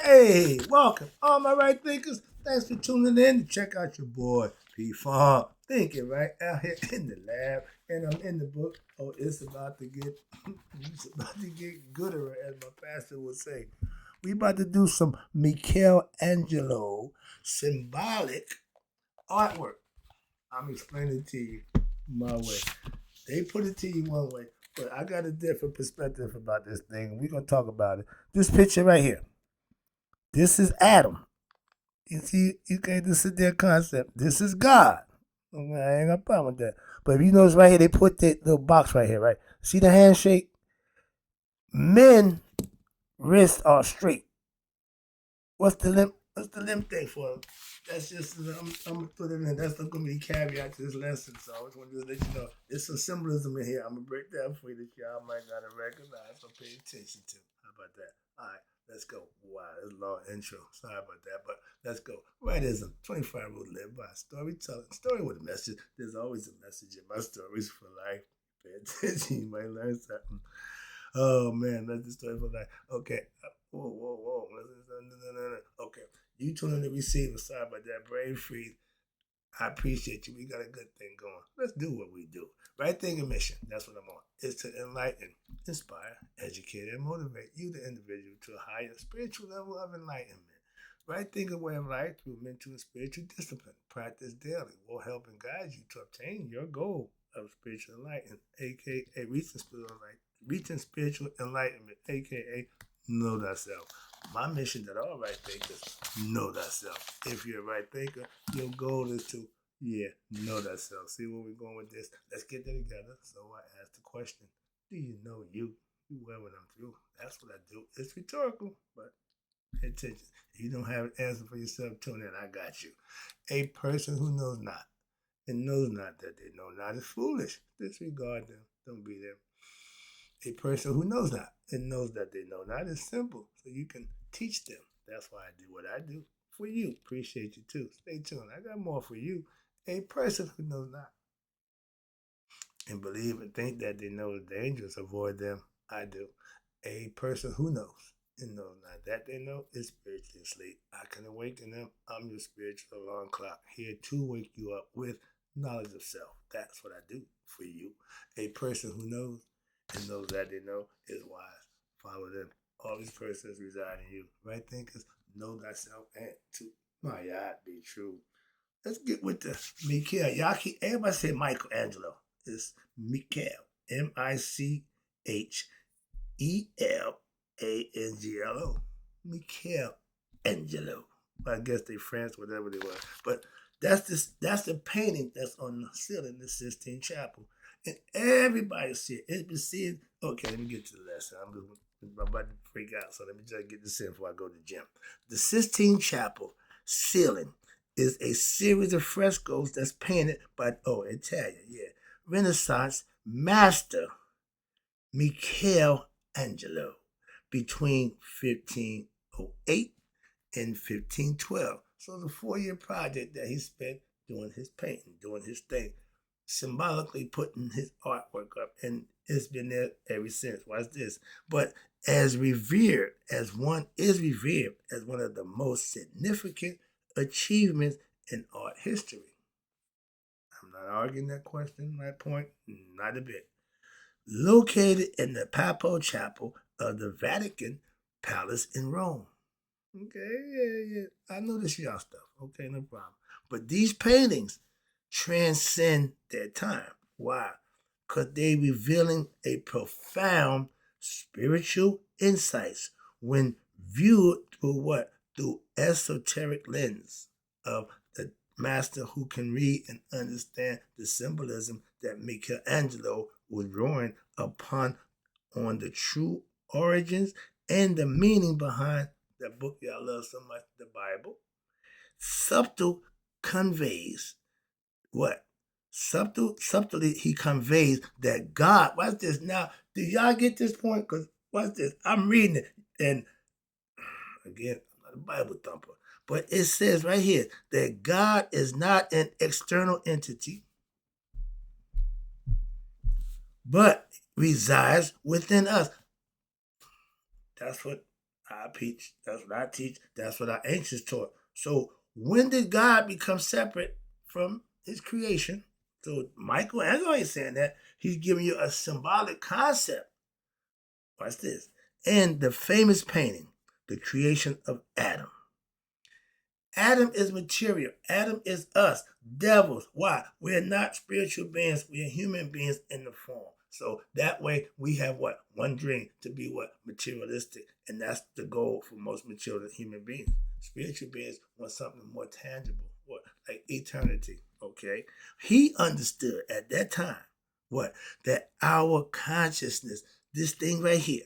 Hey, welcome, all my right thinkers. Thanks for tuning in to check out your boy P Funk. Thinking right out here in the lab, and I'm in the book. Oh, it's about to get, it's about to get gooder, as my pastor would say. We about to do some Michel Angelo symbolic artwork. I'm explaining it to you my way. They put it to you one way, but I got a different perspective about this thing. We're gonna talk about it. This picture right here. This is Adam. You see, you can't just sit there concept. This is God. Okay, I ain't got a problem with that. But if you notice right here, they put that little box right here, right? See the handshake? Men wrists are straight. What's the limp thing for? That's just I'm gonna put it in. That's not gonna be the caveat to this lesson. So I just want to let you know there's some symbolism in here. I'm gonna break that for you that y'all might not have recognized or pay attention to. How about that? All right. Let's go. Wow, that's a long intro. Sorry about that, but let's go. Rightism, 25 rules live by storytelling. Story with a message. There's always a message in my stories for life. Pay attention, you might learn something. Oh man, that's the story for life. Okay. Whoa, whoa, whoa. Okay. You tune in to receive. Sorry about that. Brain freeze. I appreciate you. We got a good thing going. Let's do what we do. Right thinking mission. That's what I'm on. Is to enlighten, inspire, educate, and motivate you, the individual, to a higher spiritual level of enlightenment. Right thinking way of life through mental and spiritual discipline. Practice daily will help and guide you to obtain your goal of spiritual enlightenment, aka reaching spiritual enlightenment, aka know thyself. My mission that all right thinkers know thyself. If you're a right thinker, your goal is to, know thyself. See where we're going with this? Let's get that together. So I asked the question, do you know you? You well when I'm through. That's what I do. It's rhetorical, but pay attention. If you don't have an answer for yourself, tune in. I got you. A person who knows not and knows not that they know not is foolish. Disregard them. Don't be them. A person who knows not and knows that they know not is simple, so you can teach them. That's why I do what I do for you. Appreciate you too. Stay tuned. I got more for you. A person who knows not and believe and think that they know the dangers, avoid them. I do. A person who knows and knows not that they know is spiritually asleep. I can awaken them. I'm your spiritual alarm clock, here to wake you up with knowledge of self. That's what I do for you. A person who knows and those that they know is wise. Follow them. All these persons reside in you. Right thinkers, know thyself and to my God be true. Let's get with the Michel. Everybody say Michael Angelo. It's Michel. Michel Angelo. Michel Angelo. I guess they French, whatever they were. But that's the painting that's on the ceiling in the Sistine Chapel. And everybody see it. It's been seen. Okay, let me get to the lesson. I'm about to freak out, so let me just get this in before I go to the gym. The Sistine Chapel ceiling is a series of frescoes that's painted by Italian, Renaissance master Michel Angelo between 1508 and 1512. So it's a 4-year project that he spent doing his painting, doing his thing, symbolically putting his artwork up, and it's been there ever since. Watch this. But as revered as one is revered as one of the most significant achievements in art history. I'm not arguing that question, that point, not a bit. Located in the Papal Chapel of the Vatican Palace in Rome. Okay, yeah. I know this y'all stuff. Okay, no problem. But these paintings transcend their time. Why? Because they revealing a profound spiritual insights when viewed through what? Through esoteric lens of the master who can read and understand the symbolism that Michelangelo was drawing upon on the true origins and the meaning behind the book y'all love so much, the Bible. Subtle conveys what? Subtly he conveys that God, watch this now. Do y'all get this point? Because watch this. I'm reading it. And again, I'm not a Bible thumper. But it says right here that God is not an external entity, but resides within us. That's what I preach. That's what I teach. That's what our ancients taught. So when did God become separate from his creation? So Michael Angelo ain't saying that. He's giving you a symbolic concept. Watch this. And the famous painting, the creation of Adam. Adam is material. Adam is us, devils. Why? We're not spiritual beings. We are human beings in the form. So that way we have what? One dream, to be what? Materialistic. And that's the goal for most material human beings. Spiritual beings want something more tangible, what? Like eternity. Okay? He understood at that time what? That our consciousness, this thing right here,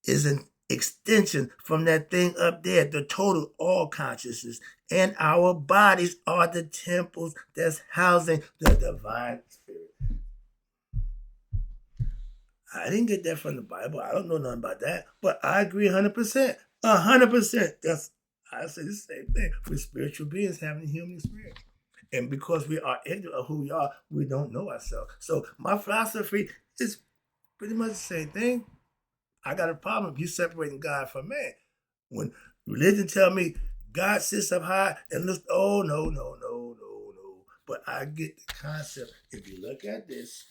is an extension from that thing up there, the total all consciousness. And our bodies are the temples that's housing the divine spirit. I didn't get that from the Bible. I don't know nothing about that. But I agree 100%. 100%. I say the same thing. We're spiritual beings having a human experience. And because we are ignorant of who we are, we don't know ourselves. So my philosophy is pretty much the same thing. I got a problem if you separating God from man. When religion tell me God sits up high and looks, oh, no. But I get the concept. If you look at this,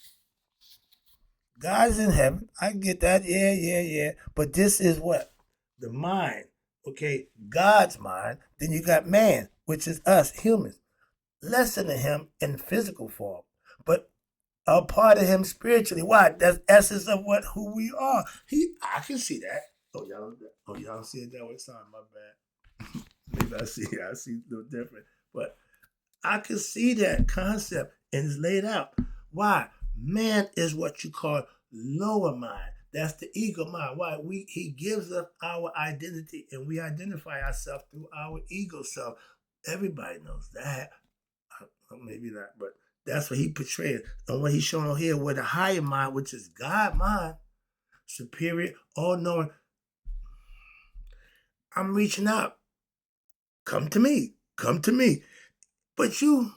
God is in heaven. I get that. Yeah. But this is what? The mind. Okay, God's mind. Then you got man, which is us, humans. Lesser than him in physical form. But a part of him spiritually. Why? That's essence of who we are. I can see that. Y'all don't see it that way. Sorry, my bad. Maybe I see a little different. But I can see that concept and it's laid out. Why? Man is what you call lower mind. That's the ego mind. Why? He gives us our identity and we identify ourselves through our ego self. Everybody knows that. Maybe not, but that's what he portrays. And what he's showing on here with a higher mind, which is God mind, superior, all-knowing. I'm reaching out. Come to me. But you,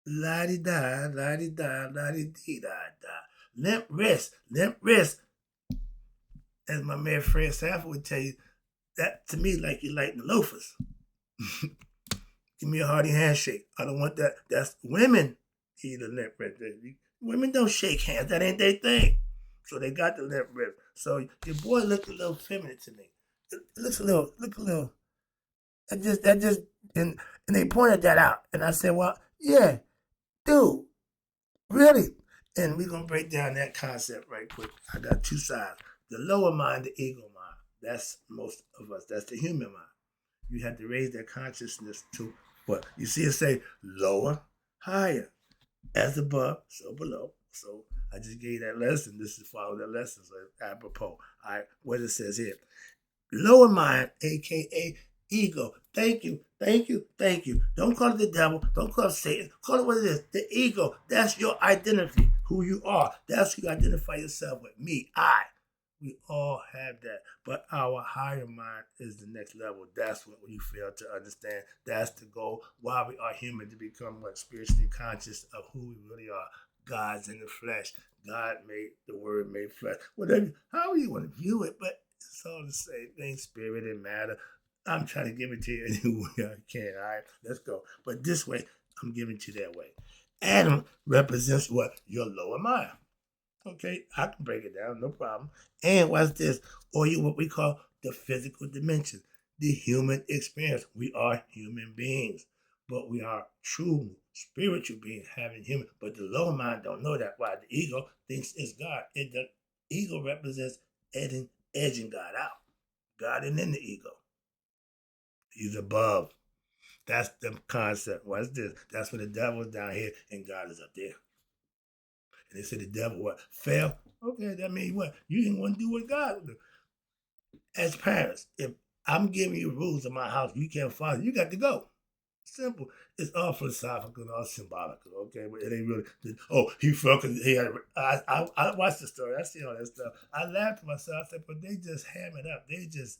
la-di-da, la-di-da, la-di-dee-da-da. Limp wrist. As my man Fred Sanford would tell you, that to me like you lighting the loafers. Give me a hearty handshake. I don't want that. That's women. The lip right there. Women don't shake hands. That ain't their thing. So they got the lip rip. So your boy looked a little feminine to me. It looks a little. That just, and they pointed that out. And I said, well, yeah, dude, really? And we're going to break down that concept right quick. I got two sides. The lower mind, the ego mind. That's most of us. That's the human mind. You have to raise their consciousness to what? You see it say lower, higher. As above, so below. So I just gave that lesson. This is follow that lesson. So apropos. All right, what it says here. Lower mind, a.k.a. ego. Thank you. Don't call it the devil. Don't call it Satan. Call it what it is. The ego. That's your identity. Who you are. That's who you identify yourself with. Me, I. We all have that. But our higher mind is the next level. That's what we fail to understand. That's the goal. Why we are human, to become spiritually conscious of who we really are. God's in the flesh. God made the word made flesh. Whatever, however you want to view it, but it's all the same thing, spirit and matter. I'm trying to give it to you any way I can. All right, let's go. But this way, I'm giving it to you that way. Adam represents what? Your lower mind. Okay, I can break it down, no problem. And what's this? Or what we call the physical dimension, the human experience. We are human beings, but we are true spiritual beings having human. But the lower mind don't know that. Why? The ego thinks it's God. The ego represents edging God out. God isn't in the ego. He's above. That's the concept. What's this? That's where the devil's down here and God is up there. And they say the devil what? Fell? Okay, that means what? You didn't want to do what God would do. As parents, if I'm giving you rules in my house, you can't follow, you got to go. Simple. It's all philosophical and all symbolical, okay? But it ain't really, he fell because he had, I watched the story. I see all that stuff. I laughed to myself. I said, but they just ham it up. They just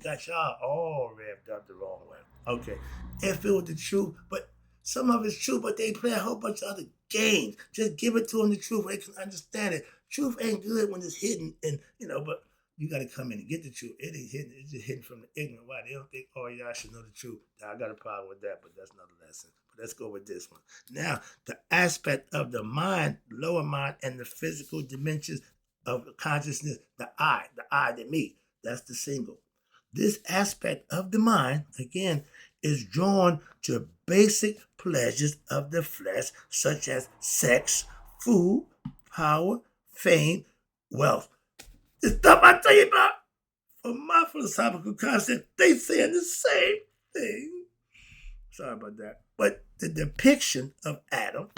got y'all all revved up the wrong way. Okay. If it was the truth, but some of it's true, but they play a whole bunch of other games. Just give it to them the truth where they can understand it. Truth ain't good when it's hidden, and but you got to come in and get the truth. It ain't hidden. It's just hidden from the ignorant. Why? They don't think, oh, y'all should know the truth. Now, I got a problem with that, but that's another lesson. But let's go with this one. Now, the aspect of the mind, lower mind, and the physical dimensions of consciousness, the I, the me, that's the single. This aspect of the mind, again, is drawn to basic pleasures of the flesh, such as sex, food, power, fame, wealth. The stuff I tell you about, from my philosophical concept, they saying the same thing. Sorry about that. But the depiction of Adam,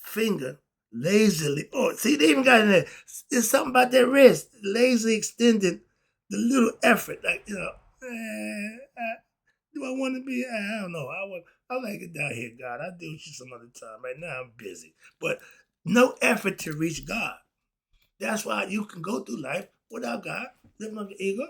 finger lazily, see, they even got in there. There's something about their wrist, lazily extended, the little effort, like, do I want to be? I don't know. I like it down here, God. I'll deal with you some other time. Right now, I'm busy. But no effort to reach God. That's why you can go through life without God, living on your ego.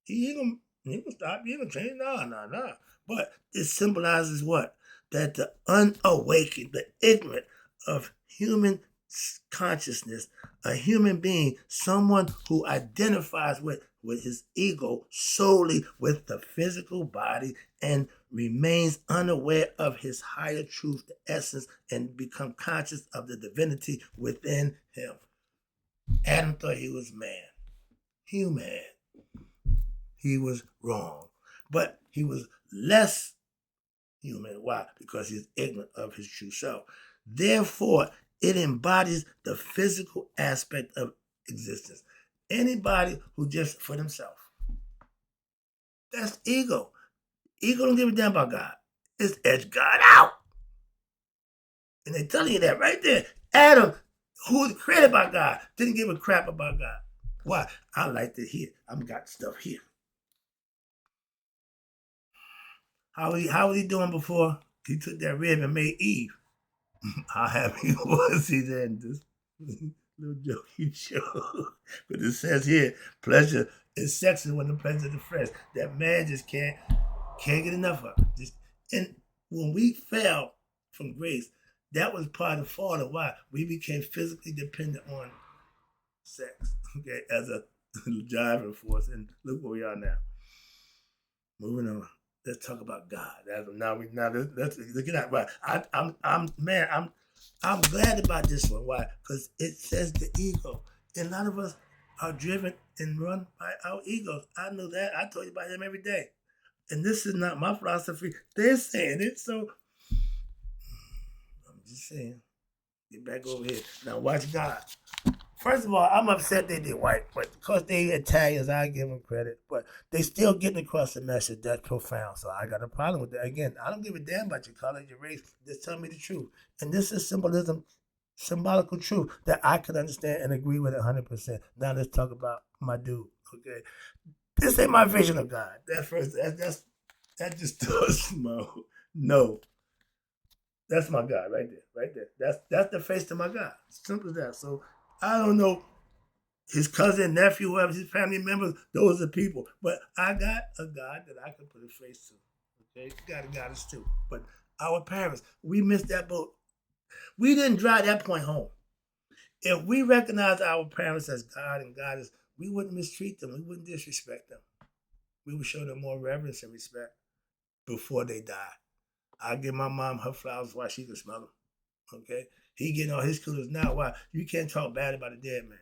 He ain't gonna stop. He ain't gonna change. No. But it symbolizes what? That the unawakened, the ignorant of human consciousness, a human being, someone who identifies with his ego solely with the physical body and remains unaware of his higher truth, the essence, and become conscious of the divinity within him. Adam thought he was man, human. He was wrong. But he was less human. Why? Because he's ignorant of his true self. Therefore, it embodies the physical aspect of existence. Anybody who just for themselves. That's ego. Ego don't give a damn about God. It's edge God out. And they're telling you that right there. Adam, who was created by God, didn't give a crap about God. Why? I like to hear. I've got stuff here. How was he doing before? He took that rib and made Eve. How happy was he then? This little jokey joke. But it says here, pleasure is sexual when the pleasure of the flesh. That man just can't get enough of it. And when we fell from grace, that was part of the fall of why we became physically dependent on sex, okay, as a driving force. And look where we are now. Moving on. Let's talk about God. Let's look at that. Right. I'm glad about this one. Why? Because it says the ego. And a lot of us are driven and run by our egos. I know that. I told you about him every day. And this is not my philosophy. They're saying it. So I'm just saying. Get back over here. Now watch God. First of all, I'm upset they did white, but because they Italians, I give them credit. But they still getting across the message that's profound. So I got a problem with that. Again, I don't give a damn about your color, your race. Just tell me the truth. And this is symbolism, symbolical truth that I can understand and agree with 100%. Now let's talk about my dude. Okay, this ain't my vision of God. That just does no. That's my God right there. That's the face to my God. Simple as that. So I don't know his cousin, nephew, whoever, his family members, those are people. But I got a God that I can put a face to. Okay? God is too. But our parents, we missed that boat. We didn't drive that point home. If we recognize our parents as God and goddess, we wouldn't mistreat them. We wouldn't disrespect them. We would show them more reverence and respect before they die. I give my mom her flowers while she can smell them. Okay? He getting all his kudos now. Why? You can't talk bad about a dead man.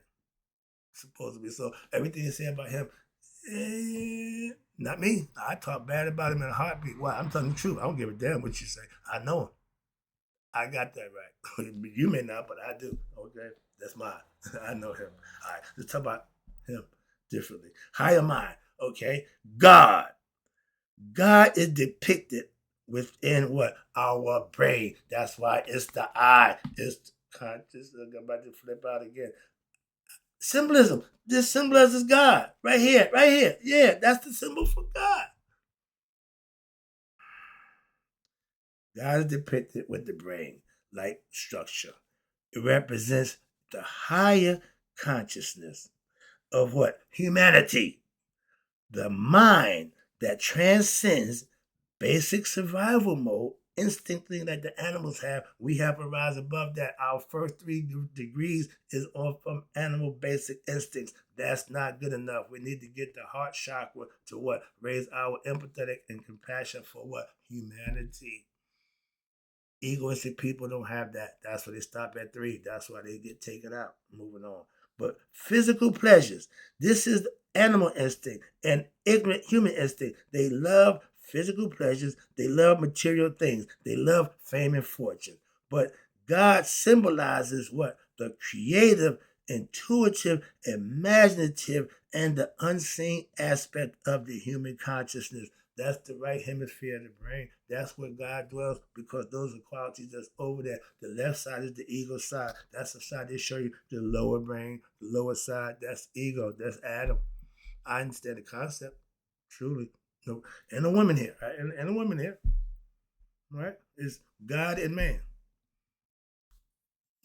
Supposedly. So everything you say about him, not me. I talk bad about him in a heartbeat. Why? I'm telling the truth. I don't give a damn what you say. I know him. I got that right. You may not, but I do. Okay? That's mine. I know him. All right. Let's talk about him differently. Higher mind. Okay? God. God is depicted within what? Our brain. That's why it's the I. It's conscious. I'm about to flip out again. Symbolism. This symbolizes God. Right here. Yeah, that's the symbol for God. God is depicted with the brain-like structure. It represents the higher consciousness of what? Humanity. The mind that transcends basic survival mode instinctively like the animals have, we have to rise above that. Our first 3 degrees is on from animal basic instincts. That's not good enough. We need to get the heart chakra to what? Raise our empathetic and compassion for what? Humanity. Egoistic people don't have that. That's why they stop at 3. That's why they get taken out. Moving on. But physical pleasures. This is animal instinct and ignorant human instinct. They love physical pleasures. They love material things. They love fame and fortune. But God symbolizes what? The creative, intuitive, imaginative, and the unseen aspect of the human consciousness. That's the right hemisphere of the brain. That's where God dwells because those are qualities that's over there. The left side is the ego side. That's the side they show you, the lower brain, the lower side. That's ego. That's Adam. I understand the concept, truly. No, and a woman here, right? And a woman here, right? It's God and man.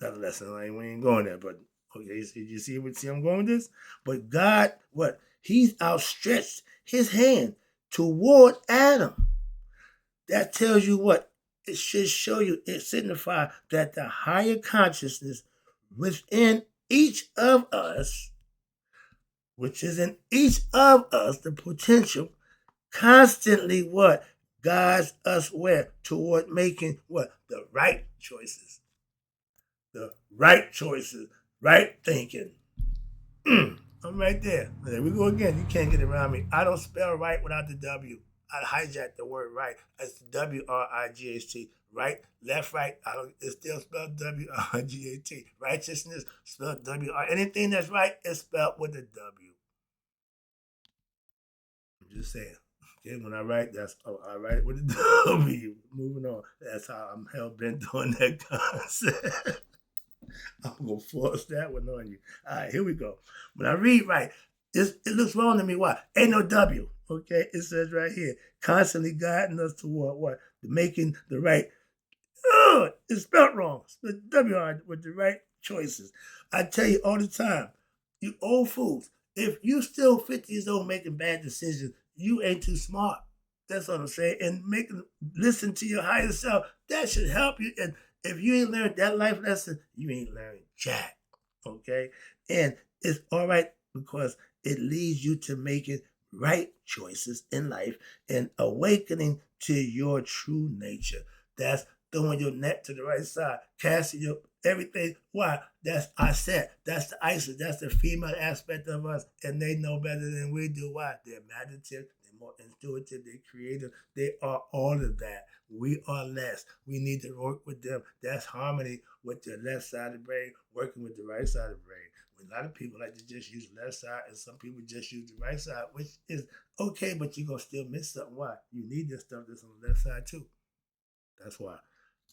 Another lesson. We ain't going there, but okay, you see I'm going with this? But God, what? He's outstretched his hand toward Adam. That tells you what? It should show you, it signifies that the higher consciousness within each of us, which is in each of us, the potential, constantly what? Guides us where? Toward making what? The right choices. The right choices. Right thinking. I'm right there. There we go again. You can't get around me. I don't spell right without the W. I hijacked the word right. It's WRIGHT. Right, left, right. It's still spelled WRIGHT. Righteousness spelled WR. Anything that's right is spelled with a W. I'm just saying. Okay, when I write, I write it with a W. Moving on. That's how I'm hell bent on that concept. I'm going to force that one on you. All right, here we go. When I read right, it looks wrong to me. Why? Ain't no W. Okay, it says right here, constantly guiding us toward what? Making the right. It's spelled wrong. It's W with the right choices. I tell you all the time, you old fools, if you still 50 years old making bad decisions, you ain't too smart. That's what I'm saying. And listen to your higher self. That should help you. And if you ain't learned that life lesson, you ain't learned jack. Okay? And it's all right because it leads you to making right choices in life and awakening to your true nature. That's throwing your net to the right side, casting your everything. Why? That's the ISIS. That's the female aspect of us, and they know better than we do. Why? They're imaginative, they're more intuitive, they're creative. They are all of that. We are less. We need to work with them. That's harmony with the left side of the brain, working with the right side of the brain. A lot of people like to just use left side, and some people just use the right side, which is okay, but you're going to still miss something. Why? You need this stuff that's on the left side too. That's why.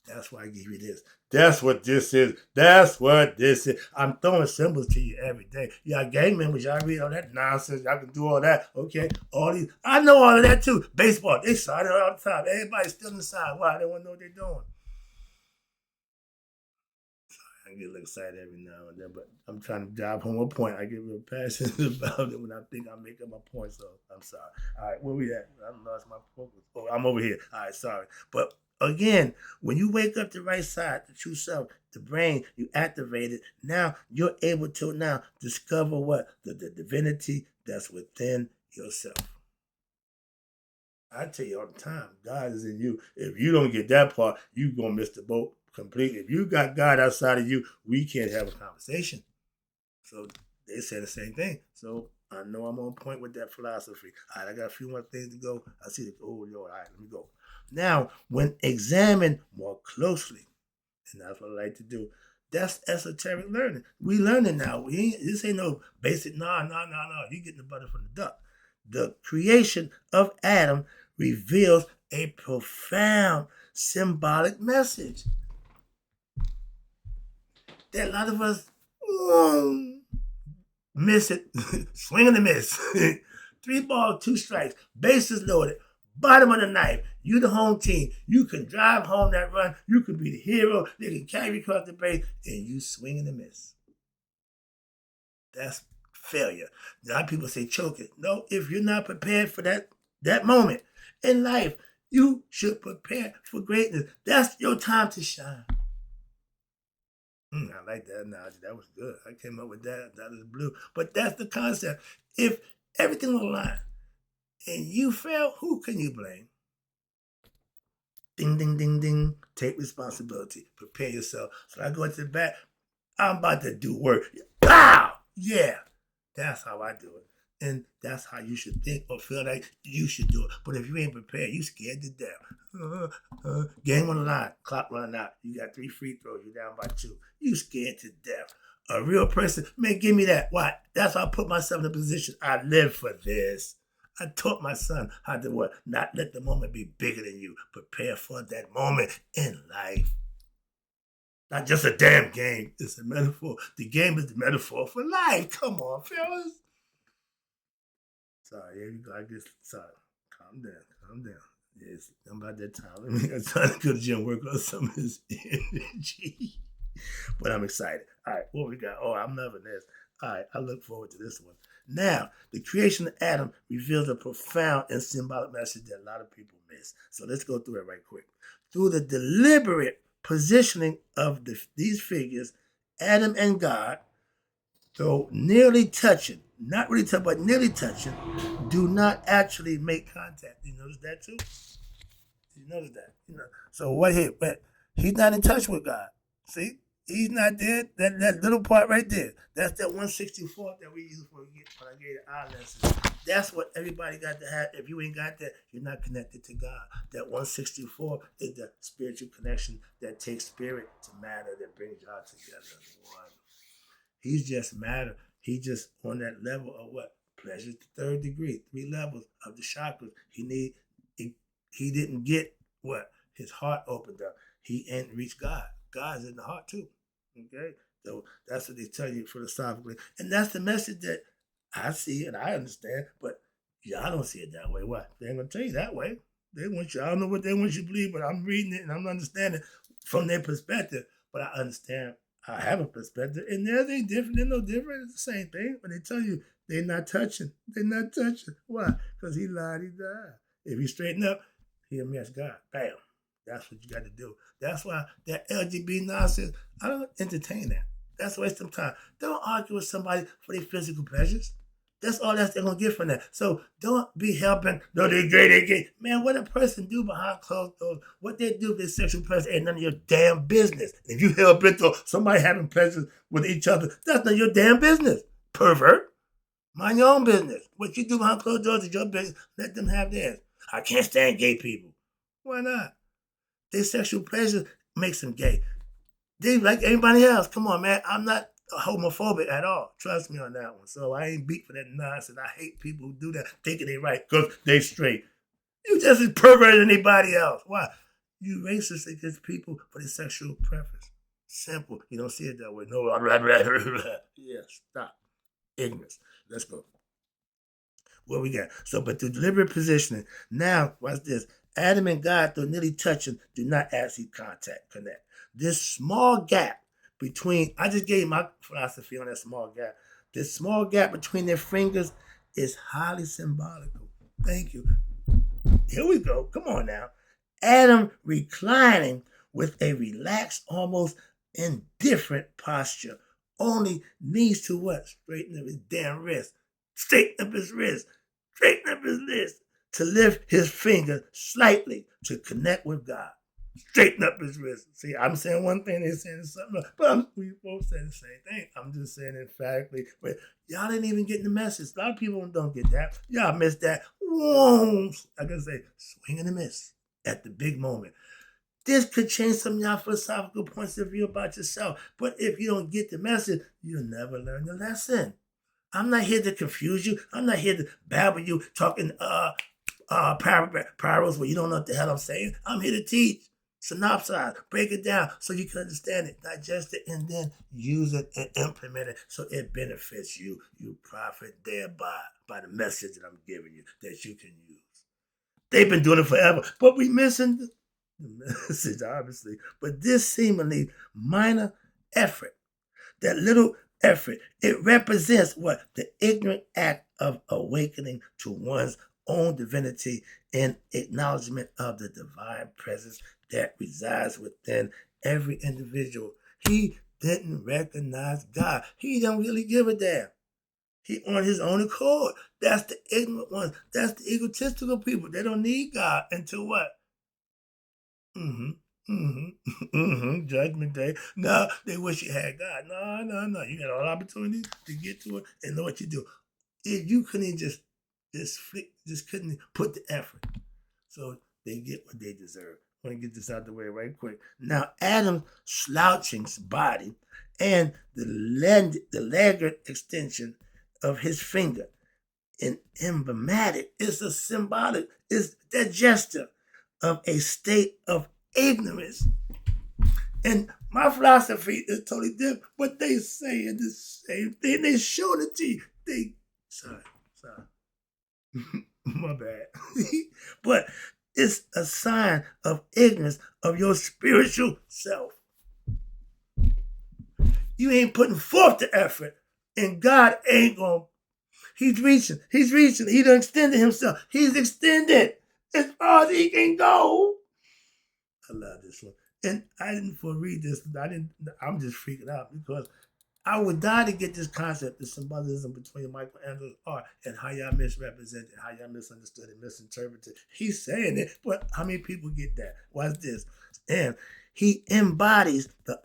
That's why I give you this. That's what this is. That's what this is. I'm throwing symbols to you every day. Y'all gang members, y'all read all that nonsense. Y'all can do all that. Okay? All these. I know all of that too. Baseball, they side it all the time. Everybody's still inside. Why? They want to know what they're doing. I get a little excited every now and then, but I'm trying to drive home a point. I get real passionate about it when I think I'm making my point, so I'm sorry. All right, where we at? I lost my focus. Oh, I'm over here. All right, sorry. But again, when you wake up the right side, the true self, the brain, you activate it. Now you're able to now discover what? The divinity that's within yourself. I tell you all the time, God is in you. If you don't get that part, you're going to miss the boat completely. If you got God outside of you, we can't have a conversation. So they say the same thing. So I know I'm on point with that philosophy. All right, I got a few more things to go. I see the Lord. All right, let me go. Now, when examined more closely, and that's what I like to do, that's esoteric learning. We learning now. This ain't no basic, no. You getting the butter from the duck. The creation of Adam reveals a profound symbolic message that a lot of us miss it. Swing and a miss. 3 balls, 2 strikes. Bases loaded. Bottom of the ninth. You the home team. You can drive home that run. You can be the hero. They can carry you across the base, and you swing and a miss. That's failure. A lot of people say choking. No, if you're not prepared for that moment in life, You should prepare for greatness. That's your time to shine. I like that analogy. That was good. I came up with that. That is blue. But that's the concept. If everything was aligned and you fail, who can you blame? Ding, ding, ding, ding. Take responsibility. Prepare yourself. So I go into the back. I'm about to do work. Pow! Yeah. That's how I do it. And that's how you should think or feel like you should do it. But if you ain't prepared, you scared to death. Game on the line, clock running out. You got 3 free throws, you're down by 2. You scared to death. A real person, man, give me that. Why? That's how I put myself in a position. I live for this. I taught my son how to what? Not let the moment be bigger than you. Prepare for that moment in life. Not just a damn game. It's a metaphor. The game is the metaphor for life. Come on, fellas. Sorry, here you go. I guess, sorry. Calm down. Yes, I'm about that time. I'm trying to go to the gym, work on some of this energy. But I'm excited. All right, what we got? Oh, I'm loving this. All right, I look forward to this one. Now, the creation of Adam reveals a profound and symbolic message that a lot of people miss. So let's go through it right quick. Through the deliberate positioning of these figures, Adam and God, though nearly touching, not really touching, but nearly touching, do not actually make contact. You notice that too? You notice that? So what here? But he's not in touch with God. See? He's not there. That little part right there. That's that 164 that we use when I gave the eye lesson. That's what everybody got to have. If you ain't got that, you're not connected to God. That 164 is the spiritual connection that takes spirit to matter, that brings y'all together as one. He's just matter. He's just on that level of what? Pleasure to third degree. 3 levels of the chakras. He didn't get what? His heart opened up. He ain't reached God. God's in the heart too. Okay? So that's what they tell you philosophically. And that's the message that I see and I understand, but y'all don't see it that way. What? They ain't gonna tell you that way. They want you, I don't know what they want you to believe, but I'm reading it and I'm understanding from their perspective. But I understand I have a perspective, and theirs ain't different. They're no different. It's the same thing. But they tell you they're not touching. They're not touching. Why? Because he lied, he died. If you straighten up, he'll mess God. Bam. That's what you got to do. That's why that LGBT nonsense, I don't entertain that. That's a waste of time. Don't argue with somebody for their physical pleasures. That's all they're going to get from that. So don't be helping. No, they're gay. Man, what a person do behind closed doors, what they do with their sexual pleasure ain't none of your damn business. If you hell bent on somebody having pleasures with each other, that's none of your damn business. Pervert. Mind your own business. What you do behind closed doors is your business. Let them have theirs. I can't stand gay people. Why not? Their sexual pleasure makes them gay. They like everybody else. Come on, man. I'm not homophobic at all. Trust me on that one. So I ain't beat for that nonsense. I hate people who do that thinking they right because they straight. You just as perverted as anybody else. Why? You racist against people for their sexual preference. Simple. You don't see it that way. No, blah, blah, blah, blah. Yeah, stop. Ignorance. Let's go. What we got? So, but the deliberate positioning. Now, watch this. Adam and God, though nearly touching, do not actually connect. This small gap between, I just gave my philosophy on that small gap. This small gap between their fingers is highly symbolical. Thank you. Here we go. Come on now. Adam reclining with a relaxed, almost indifferent posture. Only needs to what? Straighten up his damn wrist. Straighten up his wrist. Straighten up his wrist. To lift his finger slightly to connect with God. Straighten up his wrist. See, I'm saying one thing, they're saying something else. But we both saying the same thing. I'm just saying emphatically. But y'all didn't even get the message. A lot of people don't get that. Y'all missed that. Whoa. I can say, swing and a miss at the big moment. This could change some of y'all philosophical points of view about yourself. But if you don't get the message, you'll never learn the lesson. I'm not here to confuse you. I'm not here to babble you, talking parables where you don't know what the hell I'm saying. I'm here to teach, synopsize, break it down so you can understand it, digest it, and then use it and implement it so it benefits you. You profit thereby by the message that I'm giving you that you can use. They've been doing it forever, but we missing the message, obviously. But this seemingly minor effort, that little effort, it represents what? The ignorant act of awakening to one's own divinity in acknowledgement of the divine presence that resides within every individual. He didn't recognize God. He don't really give a damn. He on his own accord. That's the ignorant ones. That's the egotistical people. They don't need God until what? Mm-hmm. Judgment day. No, they wish you had God. No. You got all opportunities to get to it and know what you do. If you couldn't just couldn't put the effort. So they get what they deserve. I want to get this out of the way right quick. Now, Adam's slouching body and the laggard extension of his finger in emblematic is a symbolic, is that gesture of a state of ignorance. And my philosophy is totally different, but they say the same thing. They show it to you. Sorry. My bad. But it's a sign of ignorance of your spiritual self. You ain't putting forth the effort, and God ain't going. He's reaching. He done extended himself. He's extended as far as he can go. I love this one. And I didn't read this. I'm just freaking out because I would die to get this concept, the symbolism between Michel Angelo's art and how y'all misrepresented, how y'all misunderstood and misinterpreted. He's saying it, but how many people get that? Watch this. And he embodies the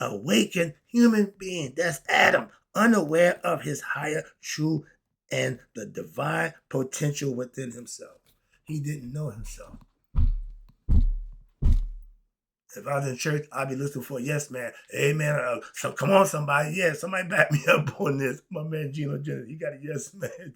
unawakened human being. That's Adam, unaware of his higher true and the divine potential within himself. He didn't know himself. If I was in church, I'd be listening for a yes man. Amen. So come on, somebody. Yeah, somebody back me up on this. My man Gino Jennings, he got a yes man.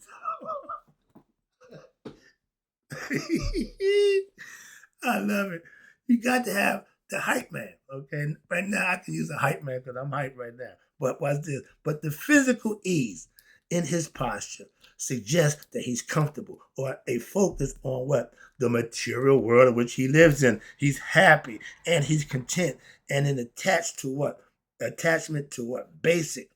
I love it. You got to have the hype man, okay? Right now, I can use a hype man because I'm hype right now. But watch this. But the physical ease in his posture suggests that he's comfortable or a focus on what? The material world in which he lives in. He's happy and he's content and an attachment to what? Basic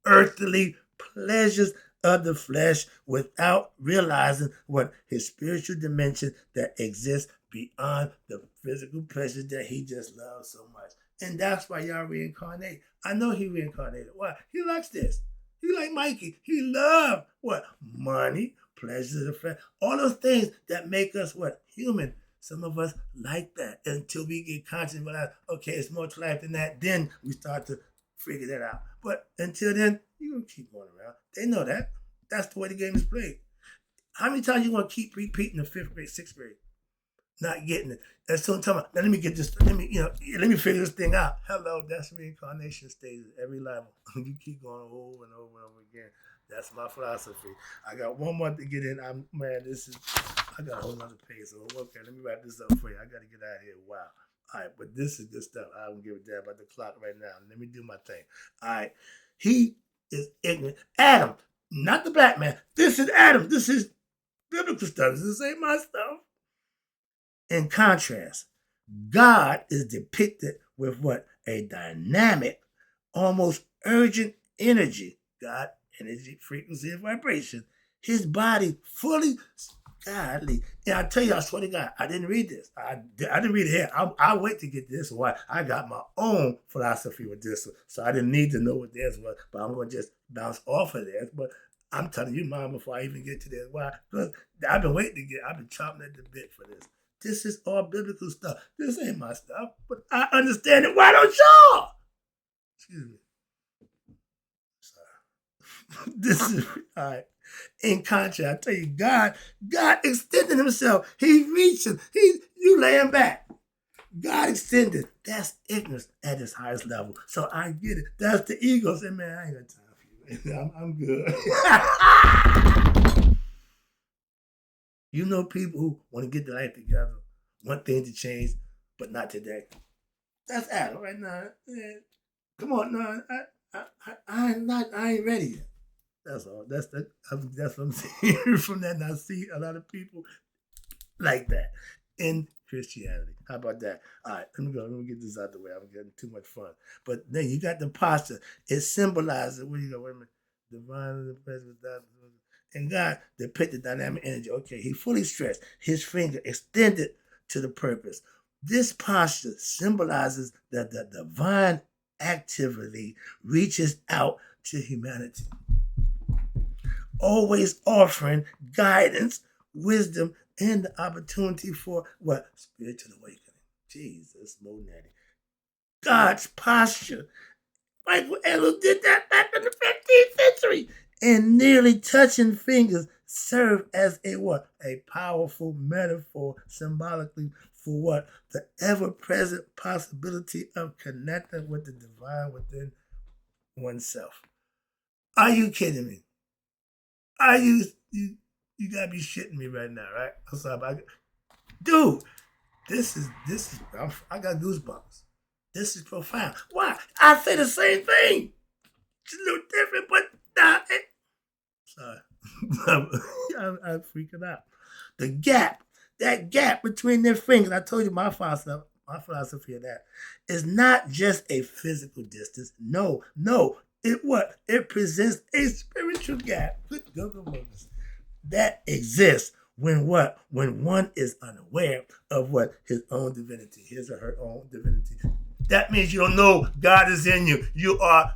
earthly pleasures of the flesh without realizing what his spiritual dimension that exists beyond the physical pleasures that he just loves so much. And that's why y'all reincarnate. I know he reincarnated. Why? He likes this. He like Mikey. He loved what? Money, pleasures of flesh, all those things that make us what? Human. Some of us like that until we get conscious and realize, okay, it's more to life than that. Then we start to figure that out. But until then, you're going to keep going around. They know that. That's the way the game is played. How many times you want to keep repeating the 5th grade, 6th grade? Not getting it. And so I'm talking about, let me get this, let me figure this thing out. Hello, that's reincarnation stages, every level. You keep going over and over and over again. That's my philosophy. I got one more to get in. I got a whole nother page. So, okay, let me wrap this up for you. I got to get out of here. Wow. All right, but this is good stuff. I don't give a damn about the clock right now. Let me do my thing. All right. He is ignorant. Adam, not the black man. This is Adam. This is biblical stuff. This ain't my stuff. In contrast, God is depicted with what? A dynamic, almost urgent energy. God, energy, frequency, and vibration. His body fully godly. And I tell you, I swear to God, I didn't read this. I didn't read it here. I'll wait to get this. Why? I got my own philosophy with this one. So I didn't need to know what theirs was, but I'm going to just bounce off of theirs. But I'm telling you mine before I even get to this. Why? Because I've been chomping at the bit for this. This is all biblical stuff. This ain't my stuff, but I understand it. Why don't y'all? Excuse me. Sorry. This is, all right. In contrast, I tell you, God extended himself. He's reaching. You laying back. God extended. That's ignorance at its highest level. So I get it. That's the ego. Say, man, I ain't got time for you. I'm good. You know people who want to get their life together, want things to change, but not today. That's Adam right now. Yeah. Come on, no, I ain't ready yet. That's all. That's what I'm seeing from that. And I see a lot of people like that in Christianity. How about that? All right, let me go. Let me get this out the way. I'm getting too much fun. But then you got the posture. It symbolizes. Where you go? Wait a minute. Divine in the presence of that. And God depicted dynamic energy. Okay, he fully stretched, his finger extended to the purpose. This posture symbolizes that the divine activity reaches out to humanity, always offering guidance, wisdom, and the opportunity for what? Spiritual awakening. Jesus, Monetti. God's posture. Michelangelo did that back in the 15th century. And nearly touching fingers serve as a what? A powerful metaphor symbolically for what? The ever-present possibility of connecting with the divine within oneself. Are you kidding me? Are you gotta be shitting me right now, right? I'm sorry, dude. This is I got goosebumps. This is profound. Why? I say the same thing. It's a little different, but nah, sorry. I'm freaking out. The gap, that gap between their fingers, I told you my philosophy of that is not just a physical distance. No, it what? It presents a spiritual gap. Good that exists when what? When one is unaware of what? His own divinity, his or her own divinity. That means you don't know God is in you. You are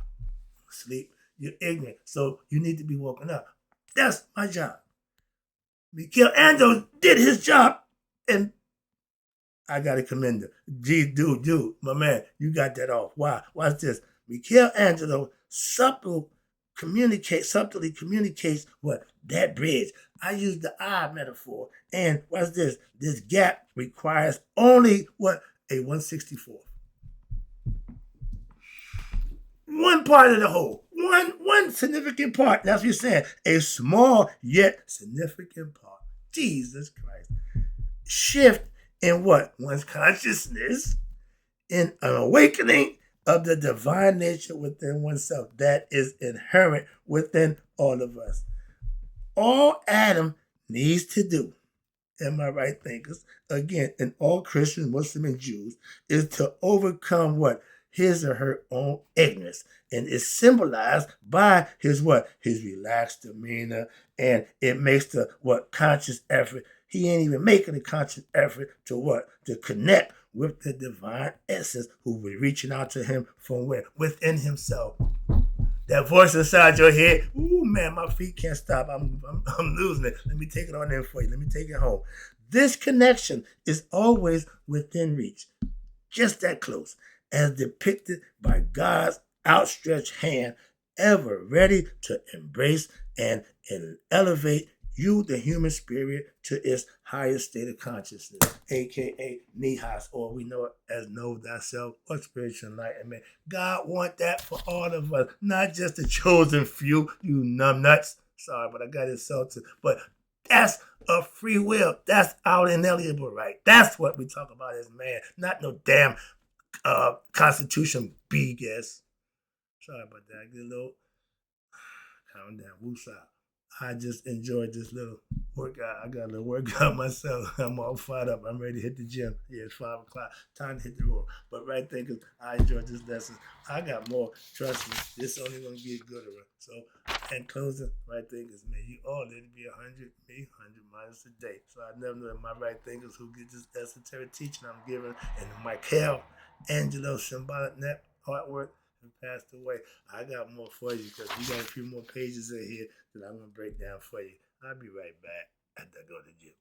asleep. You're ignorant. So you need to be woken up. That's my job. Michel Angelo did his job, and I got to commend him. Gee, dude, my man, you got that off. Why? Watch this. Michel Angelo subtly communicates what? That bridge. I use the eye metaphor. And what's this? This gap requires only what? A 1/64. One part of the whole. One significant part. That's what you're saying. A small yet significant part. Jesus Christ. Shift in what? One's consciousness in an awakening of the divine nature within oneself that is inherent within all of us. All Adam needs to do, am I right, thinkers? Again, in all Christians, Muslims, and Jews, is to overcome what? His or her own ignorance. And it's symbolized by his what? His relaxed demeanor. And it makes the what? Conscious effort. He ain't even making a conscious effort to what? To connect with the divine essence who was reaching out to him from where? Within himself. That voice inside your head, ooh man, my feet can't stop. I'm losing it. Let me take it on there for you. Let me take it home. This connection is always within reach. Just that close, as depicted by God's outstretched hand, ever ready to embrace and elevate you, the human spirit, to its highest state of consciousness, aka Nihas, or we know it as know thyself, or spiritual enlightenment. God want that for all of us, not just the chosen few, you numbnuts. Sorry, but I got insulted. But that's a free will. That's our inalienable right. That's what we talk about as man, not no damn Constitution BS. Sorry about that. I get a little calm down. Woosah. I just enjoyed this little workout. I got a little workout myself. I'm all fired up. I'm ready to hit the gym. Yeah, it's 5 o'clock. Time to hit the road. But right there, because I enjoyed this lesson. I got more. Trust me, this only going to get gooder. So, in closing, right thinkers, man, you all need to be 100, me, 100 miles a day. So I never know my right thinkers who get this esoteric teaching I'm giving. And Michel Angelo Symbolic net artwork passed away. I got more for you because we got a few more pages in here that I'm going to break down for you. I'll be right back after I go to the gym.